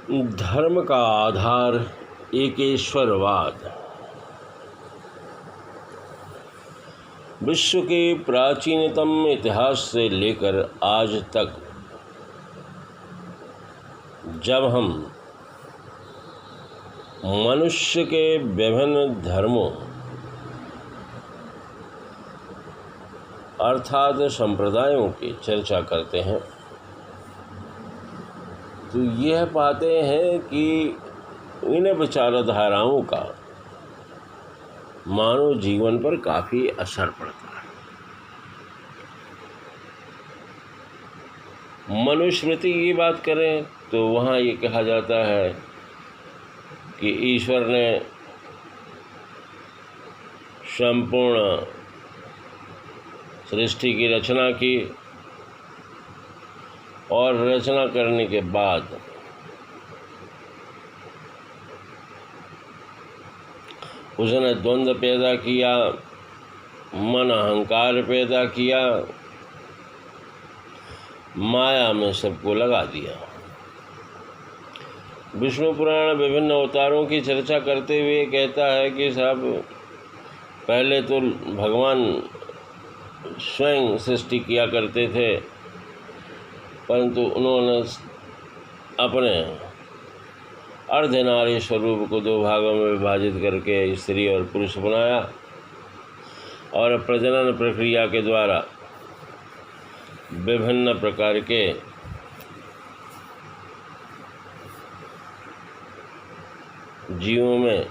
धर्म का आधार एकेश्वरवाद। विश्व के प्राचीनतम इतिहास से लेकर आज तक जब हम मनुष्य के विभिन्न धर्मों अर्थात संप्रदायों की चर्चा करते हैं तो यह पाते हैं कि इन विचारधाराओं का मानव जीवन पर काफ़ी असर पड़ता है। मनुस्मृति की बात करें तो वहाँ ये कहा जाता है कि ईश्वर ने संपूर्ण सृष्टि की रचना की और रचना करने के बाद उसने द्वंद्व पैदा किया, मन अहंकार पैदा किया, माया में सबको लगा दिया। विष्णु पुराण विभिन्न अवतारों की चर्चा करते हुए कहता है कि साहब पहले तो भगवान स्वयं सृष्टि किया करते थे, परंतु उन्होंने अपने अर्धनारी स्वरूप को दो भागों में विभाजित करके स्त्री और पुरुष बनाया और प्रजनन प्रक्रिया के द्वारा विभिन्न प्रकार के जीवों में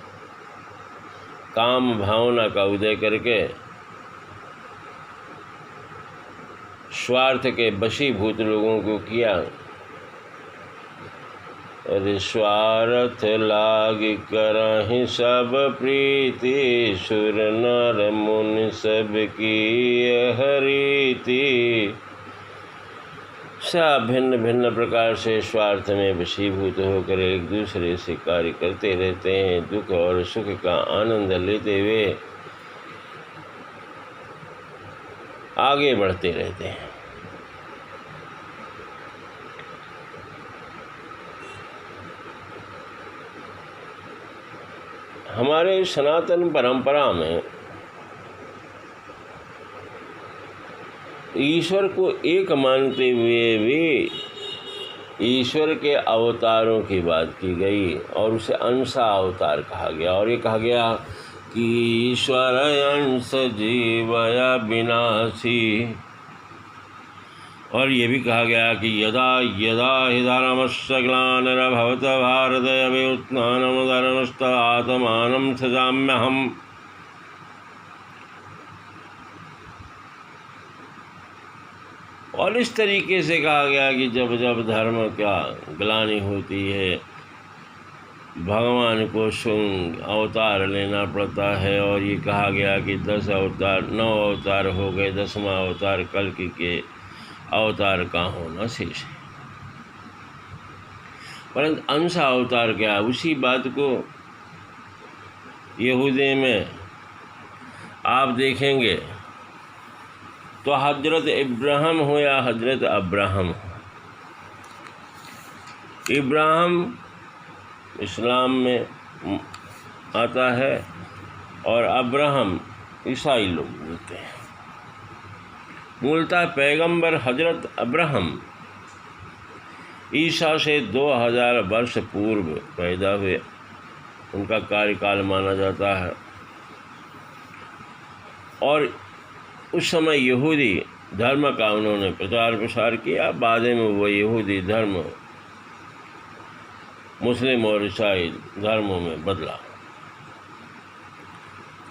काम भावना का उदय करके स्वार्थ के वशीभूत लोगों को किया। अरे स्वार्थ लाग करहि सब प्रीति, सुर नर मुनि सब की हरीति। सब भिन्न भिन्न प्रकार से स्वार्थ में वशीभूत होकर एक दूसरे से कार्य करते रहते हैं, दुख और सुख का आनंद लेते हुए आगे बढ़ते रहते हैं। हमारे सनातन परंपरा में ईश्वर को एक मानते हुए भी ईश्वर के अवतारों की बात की गई और उसे अंशा अवतार कहा गया। और ये कहा गया कि ईश्वर अंश जीवया विनाशी। और ये भी कहा गया कि यदा यदा हि धर्मस्य ग्लानिर्भवत भारत अभ्युत्थानं धर्मस्तदात्मानं सृजाम्यहम्। और इस तरीके से कहा गया कि जब जब धर्म का ग्लानि होती है भगवान को स्वयं अवतार लेना पड़ता है। और ये कहा गया कि 10 अवतार 9 अवतार हो गए, 10वां अवतार कल्कि के अवतार का होना शेष है। परंतु अंशा अवतार क्या है, उसी बात को यहूदी में आप देखेंगे तो हजरत इब्राहिम हो या हजरत अब्राहम हो। इब्राहिम इस्लाम में आता है और अब्राहम ईसाई लोग बोलते हैं। मूलतः पैगंबर हजरत अब्राहम ईसा से 2000 वर्ष पूर्व पैदा हुए, उनका कार्यकाल माना जाता है। और उस समय यहूदी धर्म का उन्होंने प्रचार प्रसार किया। बाद में वो यहूदी धर्म मुस्लिम और ईसाई धर्मों में बदला,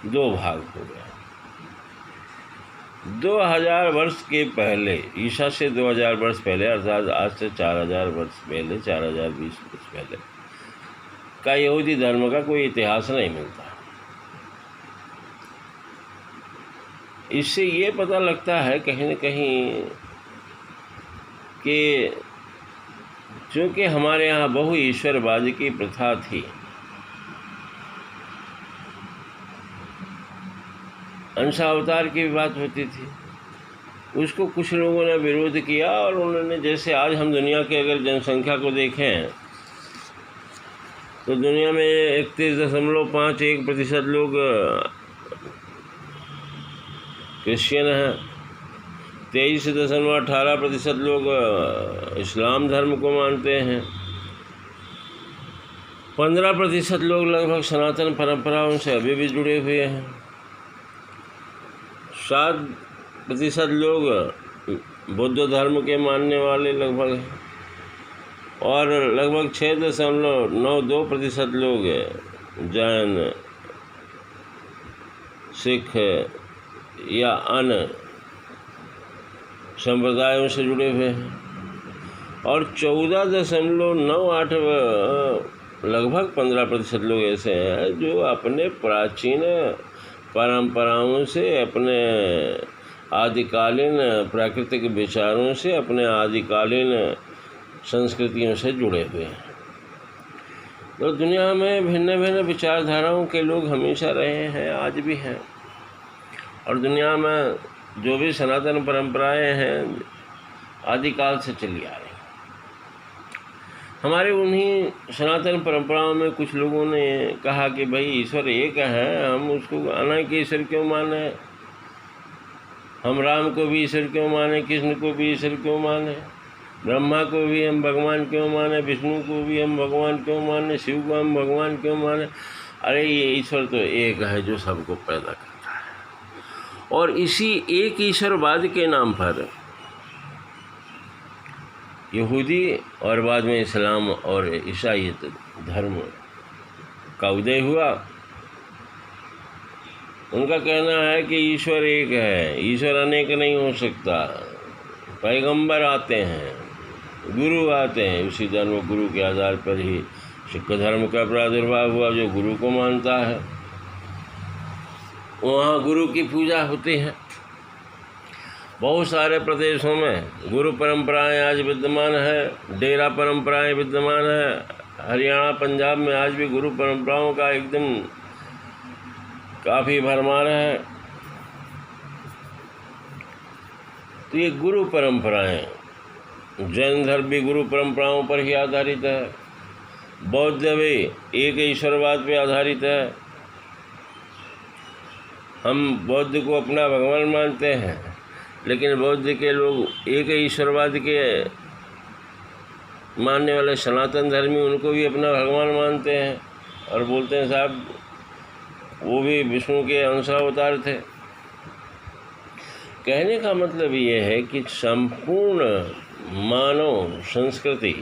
2 भाग हो गया। 2000 वर्ष के पहले, ईसा से 2000 वर्ष पहले अर्थात आज से 4000 वर्ष पहले, 4020 वर्ष पहले का यहूदी धर्म का कोई इतिहास नहीं मिलता। इससे ये पता लगता है कहीं न कहीं कि चूँकि हमारे यहाँ बहु ईश्वरवाद की प्रथा थी, अंशावतार की भी बात होती थी, उसको कुछ लोगों ने विरोध किया। और उन्होंने, जैसे आज हम दुनिया के अगर जनसंख्या को देखें तो दुनिया में 31.51% लोग क्रिश्चियन हैं, 23.18% लोग इस्लाम धर्म को मानते हैं, 15% लोग लगभग सनातन परंपराओं से अभी भी जुड़े हुए हैं, 7% लोग बौद्ध धर्म के मानने वाले लगभग हैं, और लगभग 6.92% लोग जैन, सिख या अन्य संप्रदायों से जुड़े हुए हैं, और 14.98 लगभग 15% लोग ऐसे हैं जो अपने प्राचीन परंपराओं से, अपने आदिकालीन प्राकृतिक विचारों से, अपने आदिकालीन संस्कृतियों से जुड़े हुए हैं। तो दुनिया में भिन्न भिन्न विचारधाराओं के लोग हमेशा रहे हैं, आज भी हैं, और दुनिया में जो भी सनातन परंपराएं हैं आदिकाल से चली आ रही। हमारे उन्हीं सनातन परंपराओं में कुछ लोगों ने कहा कि भाई ईश्वर एक है, हम उसको अनेक ईश्वर क्यों माने, हम राम को भी ईश्वर क्यों माने, कृष्ण को भी ईश्वर क्यों माने, ब्रह्मा को भी हम भगवान क्यों माने, विष्णु को भी हम भगवान क्यों माने, शिव को हम भगवान क्यों माने। अरे ये ईश्वर तो एक है जो सबको पैदा करता है, और इसी एक ईश्वरवाद के नाम पर यहूदी और बाद में इस्लाम और ईसाईयत धर्म का उदय हुआ। उनका कहना है कि ईश्वर एक है, ईश्वर अनेक नहीं हो सकता, पैगंबर आते हैं, गुरु आते हैं, उसी धर्म गुरु के आधार पर ही सिख धर्म का प्रादुर्भाव हुआ, जो गुरु को मानता है वहाँ गुरु की पूजा होती है। बहुत सारे प्रदेशों में गुरु परंपराएं आज विद्यमान है, डेरा परंपराएं विद्यमान है। हरियाणा पंजाब में आज भी गुरु परंपराओं का एकदम काफ़ी भरमार है। तो ये गुरु परंपराएं, जैन धर्म भी गुरु परंपराओं पर ही आधारित है, बौद्ध भी एक ईश्वरवाद पर आधारित है। हम बौद्ध को अपना भगवान मानते हैं, लेकिन बौद्ध के लोग एक ईश्वरवाद के मानने वाले सनातन धर्मी उनको भी अपना भगवान मानते हैं, और बोलते हैं साहब वो भी विष्णु के अंशावतार थे। कहने का मतलब ये है कि संपूर्ण मानव संस्कृति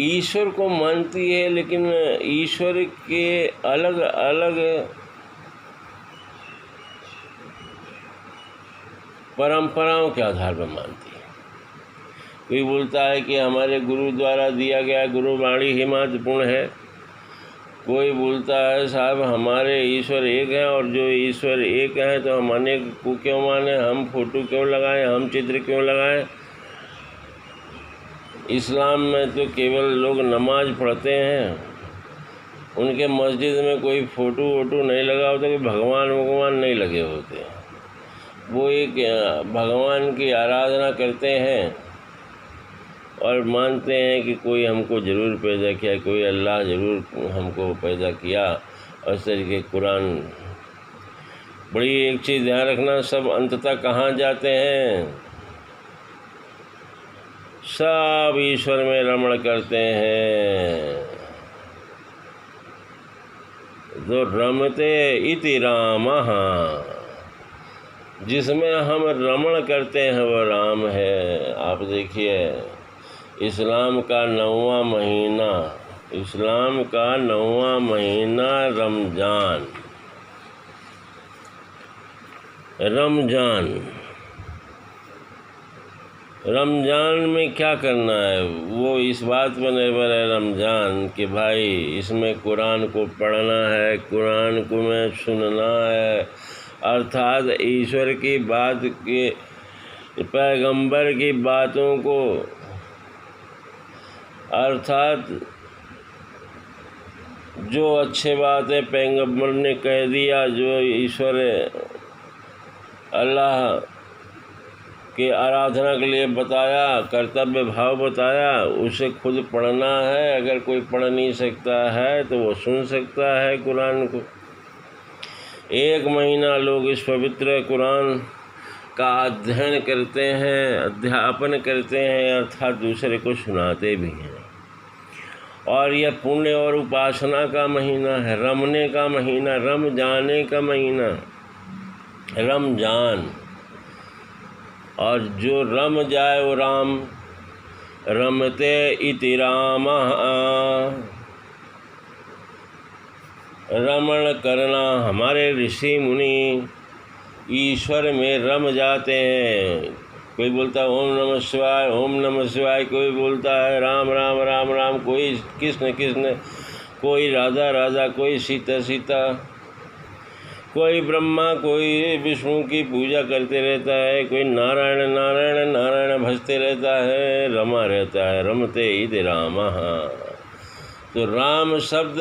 ईश्वर को मानती है, लेकिन ईश्वर के अलग अलग परंपराओं के आधार पर मानती है। कोई बोलता है कि हमारे गुरु द्वारा दिया गया गुरुवाणी ही महत्वपूर्ण है, कोई बोलता है साहब हमारे ईश्वर एक हैं, और जो ईश्वर एक है तो हम अनेक को क्यों माने, हम फोटो क्यों लगाएं, हम चित्र क्यों लगाएं। इस्लाम में तो केवल लोग नमाज पढ़ते हैं, उनके मस्जिद में कोई फ़ोटो वोटो नहीं लगा होता, कोई भगवान नहीं लगे होते। वो एक भगवान की आराधना करते हैं और मानते हैं कि कोई हमको ज़रूर पैदा किया, कोई अल्लाह ज़रूर हमको पैदा किया। और इस तरीके कुरान। बड़ी एक चीज़ ध्यान रखना, सब अंततः कहाँ जाते हैं, सब ईश्वर में रमण करते हैं। जो रमते इति रामः, जिसमें हम रमण करते हैं वो राम है। आप देखिए इस्लाम का 9वां महीना, इस्लाम का 9वां महीना रमज़ान, रमज़ान में क्या करना है वो इस बात पर निर्भर है रमज़ान कि भाई इसमें कुरान को पढ़ना है, कुरान को में सुनना है, अर्थात ईश्वर की बात के, पैगंबर की बातों को, अर्थात जो अच्छे बात है पैगंबर ने कह दिया, जो ईश्वर अल्लाह के आराधना के लिए बताया, कर्तव्य भाव बताया, उसे खुद पढ़ना है। अगर कोई पढ़ नहीं सकता है तो वो सुन सकता है कुरान को। 1 महीना लोग इस पवित्र कुरान का अध्ययन करते हैं, अध्यापन करते हैं, अर्थात दूसरे को सुनाते भी हैं। और यह पुण्य और उपासना का महीना है, रमने का महीना, रम जाने का महीना, रमजान। और जो रम जाए वो राम, रमते इति रामः। रमण करना, हमारे ऋषि मुनि ईश्वर में रम जाते हैं। कोई बोलता है ओम नमः शिवाय, ओम नमः शिवाय, कोई बोलता है राम राम राम राम, कोई कृष्ण कृष्ण, कोई राधा राधा, कोई सीता सीता, कोई ब्रह्मा, कोई विष्णु की पूजा करते रहता है, कोई नारायण नारायण नारायण भजते रहता है, रमा रहता है, रमते इति रामः। तो राम शब्द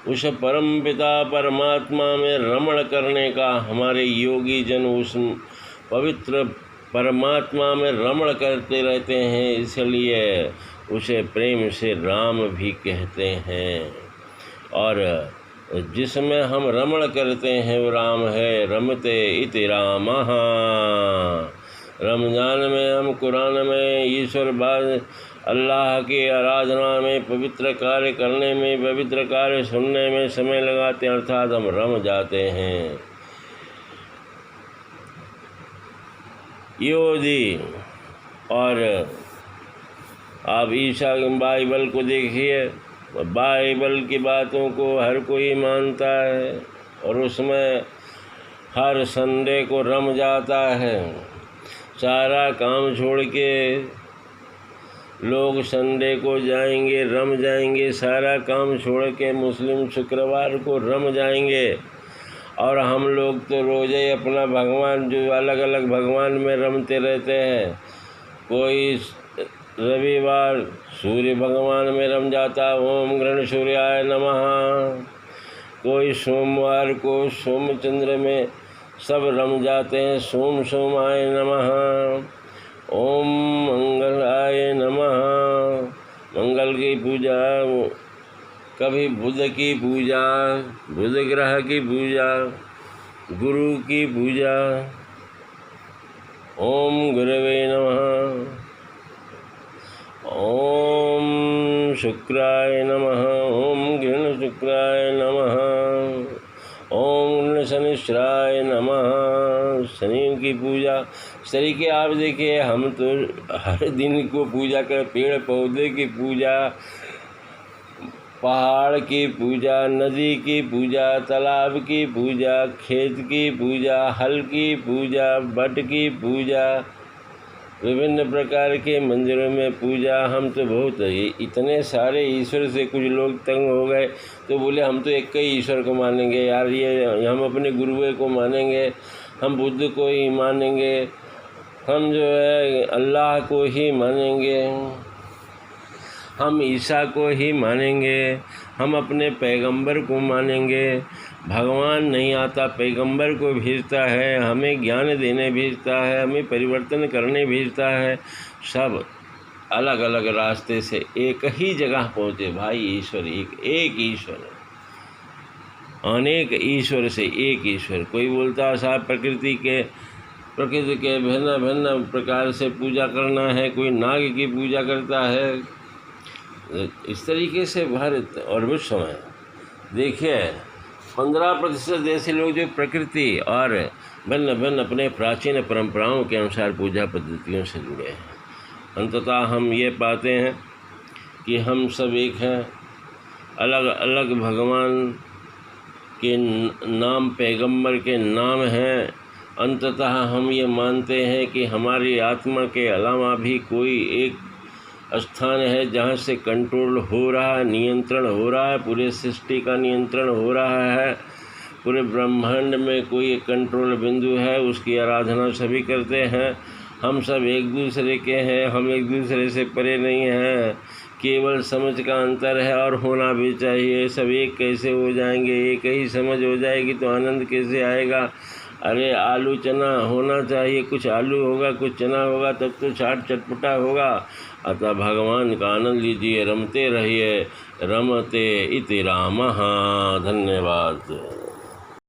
उस परम पिता परमात्मा में रमण करने का, हमारे योगी जन उस पवित्र परमात्मा में रमण करते रहते हैं, इसलिए उसे प्रेम से राम भी कहते हैं। और जिसमें हम रमण करते हैं वो राम है, रमते इति रामः। रमजान में हम कुरान में ईश्वर बाद अल्लाह की आराधना में, पवित्र कार्य करने में, पवित्र कार्य सुनने में समय लगाते हैं, अर्थात हम रम जाते हैं। योदी और आप ईसा बाइबल को देखिए, बाइबल की बातों को हर कोई मानता है और उसमें हर संडे को रम जाता है। सारा काम छोड़ के लोग संडे को जाएंगे, रम जाएंगे, सारा काम छोड़ के मुस्लिम शुक्रवार को रम जाएंगे। और हम लोग तो रोज़ ही अपना भगवान, जो अलग अलग भगवान में रमते रहते हैं। कोई रविवार सूर्य भगवान में रम जाता, ओम ग्रहण सूर्याय नमः। कोई सोमवार को सोमचंद्र में सब रम जाते हैं, सोम सोमाय नमः, ओम मंगलाय नमः। मंगल की पूजा, कभी बुध की पूजा, बुध ग्रह की पूजा, गुरु की पूजा, ओम गुरवे नमः, ओम शुक्राय नमः, ओम गृण शुक्राय नमः, ओम शनिश्चराय नमः। शनि की पूजा इस तरीके आप देखिए, हम तो हर दिन को पूजा कर, पेड़ पौधे की पूजा, पहाड़ की पूजा, नदी की पूजा, तालाब की पूजा, खेत की पूजा, हल की पूजा, बट की पूजा, विभिन्न प्रकार के मंदिरों में पूजा। हम तो बहुत इतने सारे ईश्वर से कुछ लोग तंग हो गए, तो बोले हम तो एक ही ईश्वर को मानेंगे यार, ये हम अपने गुरुए को मानेंगे, हम बुद्ध को ही मानेंगे, हम जो है अल्लाह को ही मानेंगे, हम ईसा को ही मानेंगे, हम अपने पैगंबर को मानेंगे। भगवान नहीं आता, पैगंबर को भेजता है, हमें ज्ञान देने भेजता है, हमें परिवर्तन करने भेजता है। सब अलग अलग रास्ते से एक ही जगह पहुँचे भाई, ईश्वर एक ईश्वर, अनेक ईश्वर से एक ईश्वर। कोई बोलता है साहब प्रकृति के भिन्न भिन्न प्रकार से पूजा करना है, कोई नाग की पूजा करता है। इस तरीके से भारत और विश्व में देखिए 15% ऐसे लोग जो प्रकृति और भिन्न भिन्न अपने प्राचीन परंपराओं के अनुसार पूजा पद्धतियों से जुड़े हैं। अंततः हम ये पाते हैं कि हम सब एक हैं, अलग अलग भगवान के नाम, पैगंबर के नाम हैं। अंततः हम ये मानते हैं कि हमारी आत्मा के अलावा भी कोई एक स्थान है जहाँ से कंट्रोल हो रहा है, नियंत्रण हो रहा है, पूरे सृष्टि का नियंत्रण हो रहा है। पूरे ब्रह्मांड में कोई एक कंट्रोल बिंदु है, उसकी आराधना सभी करते हैं। हम सब एक दूसरे के हैं, हम एक दूसरे से परे नहीं हैं, केवल समझ का अंतर है और होना भी चाहिए। सब एक कैसे हो जाएंगे, एक ही समझ हो जाएगी तो आनंद कैसे आएगा। अरे आलू चना होना चाहिए, कुछ आलू होगा कुछ चना होगा तब तो चाट चटपटा होगा। अतः भगवान का आनंद लीजिए, रमते रहिए, रमते इति रामः। धन्यवाद।